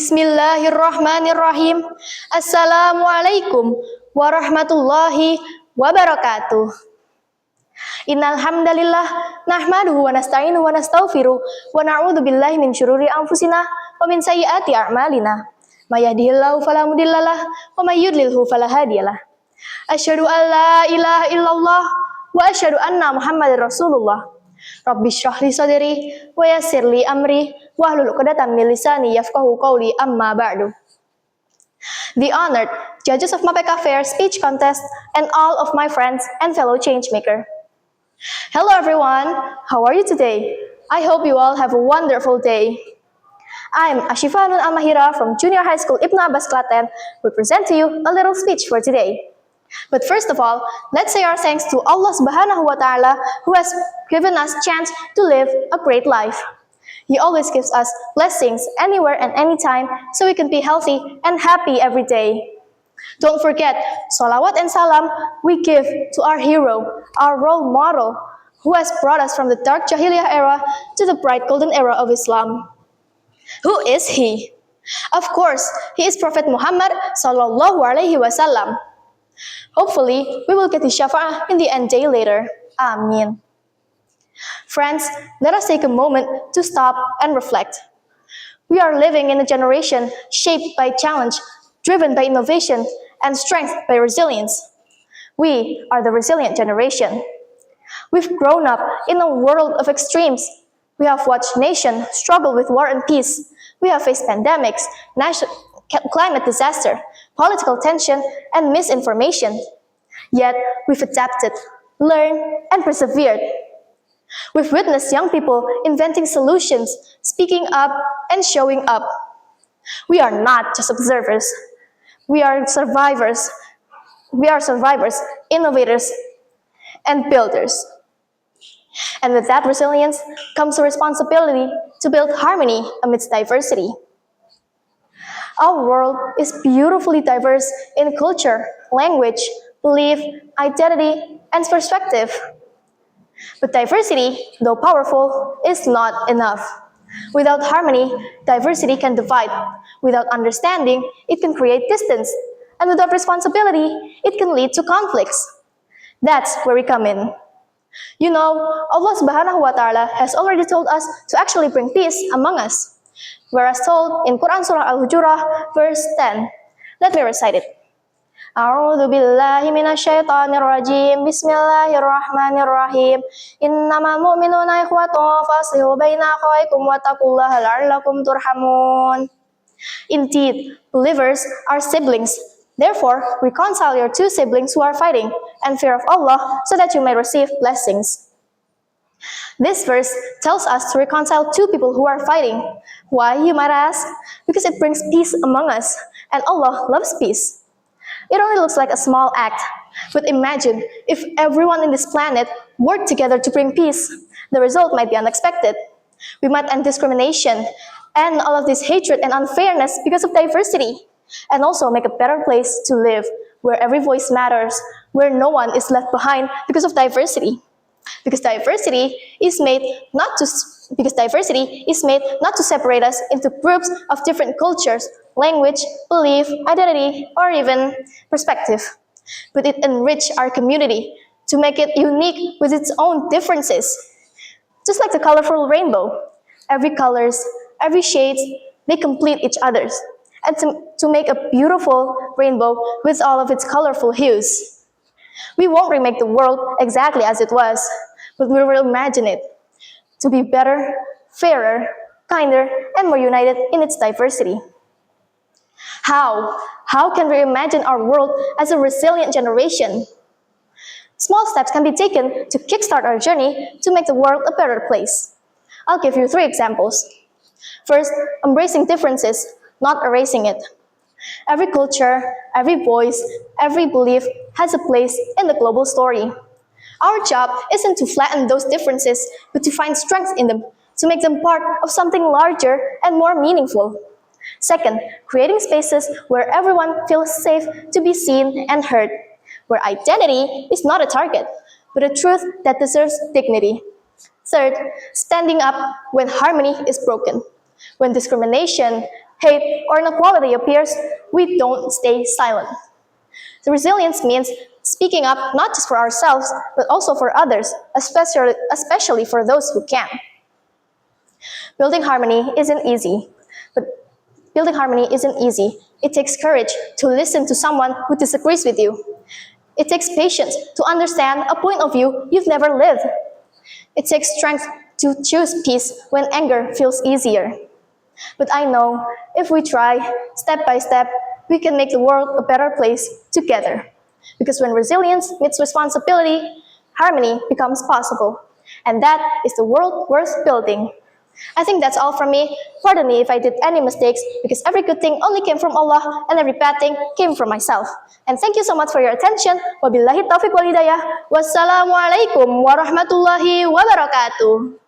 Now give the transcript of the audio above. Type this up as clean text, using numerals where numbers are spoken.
Bismillahirrahmanirrahim. Assalamualaikum warahmatullahi wabarakatuh. Innal hamdalillah nahmaduhu wa nasta'inuhu wa nastaghfiruh wa na'udzu billahi min syururi anfusina wa min sayyiati a'malina. May yahdihillahu fala mudhillalah wa may yudlilhu fala hadiyalah. Asyhadu an la ilaha illallah wa asyhadu anna Muhammadar Rasulullah. Rabbi shrah li sadri wa yassir li amri wahlul 'uqdatam min lisani yafqahu qawli amma ba'du. The honored judges of MAPK Fair speech contest and all of my friends and fellow changemaker. Hello everyone, how are you today? I hope you all have a wonderful day. I'm Hanun from Junior High School Ibnu Abbas Klaten will present to you a little speech for today. But first of all, let's say our thanks to Allah Subhanahu wa Ta'ala who has given us chance to live a great life. He always gives us blessings anywhere and anytime so we can be healthy and happy every day. Don't forget, salawat and salam we give to our hero, our role model, who has brought us from the dark Jahiliyah era to the bright golden era of Islam. Who is he? Of course, he is Prophet Muhammad sallallahu alaihi wasallam. Hopefully, we will get his shafa'ah in the end day later. Amin. Friends, let us take a moment to stop and reflect. We are living in a generation shaped by challenge, driven by innovation, and strength by resilience. We are the resilient generation. We've grown up in a world of extremes. We have watched nations struggle with war and peace. We have faced pandemics, climate disaster, political tension, and misinformation. Yet, we've adapted, learned, and persevered. We've witnessed young people inventing solutions, speaking up, and showing up. We are not just observers. We are survivors. We are survivors, innovators, and builders. And with that resilience comes a responsibility to build harmony amidst diversity. Our world is beautifully diverse in culture, language, belief, identity, and perspective. But diversity, though powerful, is not enough. Without harmony, diversity can divide. Without understanding, it can create distance. And without responsibility, it can lead to conflicts. That's where we come in. You know, Allah Subhanahu wa Ta'ala has already told us to actually bring peace among us. Whereas told in Quran Surah Al-Hujurah, verse 10. Let me recite it. A'udzu billahi minasyaitonir rajim. Bismillahirrahmanirrahim. Innamal mu'minuna ikhwatun faslihu baina akhawaykum wattaqullaha la'allakum turhamun. Indeed, believers are siblings. Therefore, reconcile your two siblings who are fighting and fear of Allah so that you may receive blessings. This verse tells us to reconcile two people who are fighting. Why, you might ask? Because it brings peace among us, and Allah loves peace. It only looks like a small act, but imagine if everyone in this planet worked together to bring peace. The result might be unexpected. We might end discrimination and all of this hatred and unfairness because of diversity, and also make a better place to live, where every voice matters, where no one is left behind because of diversity. Because diversity is made not to separate us into groups of different cultures, language, belief, identity, or even perspective. But it enriches our community to make it unique with its own differences. Just like the colorful rainbow, every colors, every shades, they complete each other's. And to make a beautiful rainbow with all of its colorful hues. We won't remake the world exactly as it was, but we will imagine it to be better, fairer, kinder, and more united in its diversity. How? How can we imagine our world as a resilient generation? Small steps can be taken to kickstart our journey to make the world a better place. I'll give you 3 examples. First, embracing differences, not erasing it. Every culture, every voice, every belief has a place in the global story. Our job isn't to flatten those differences, but to find strength in them, to make them part of something larger and more meaningful. Second, creating spaces where everyone feels safe to be seen and heard, where identity is not a target, but a truth that deserves dignity. Third, standing up when harmony is broken, when discrimination, hate, or inequality appears, we don't stay silent. The resilience means speaking up not just for ourselves, but also for others, especially for those who can. Building harmony isn't easy, but building harmony isn't easy. It takes courage to listen to someone who disagrees with you. It takes patience to understand a point of view you've never lived. It takes strength to choose peace when anger feels easier. But I know if we try, step by step, we can make the world a better place together. Because when resilience meets responsibility, harmony becomes possible. And that is the world worth building. I think that's all from me. Pardon me if I did any mistakes, because every good thing only came from Allah, and every bad thing came from myself. And thank you so much for your attention. Wabillahi taufiq wal hidayah. Wassalamualaikum warahmatullahi wabarakatuh.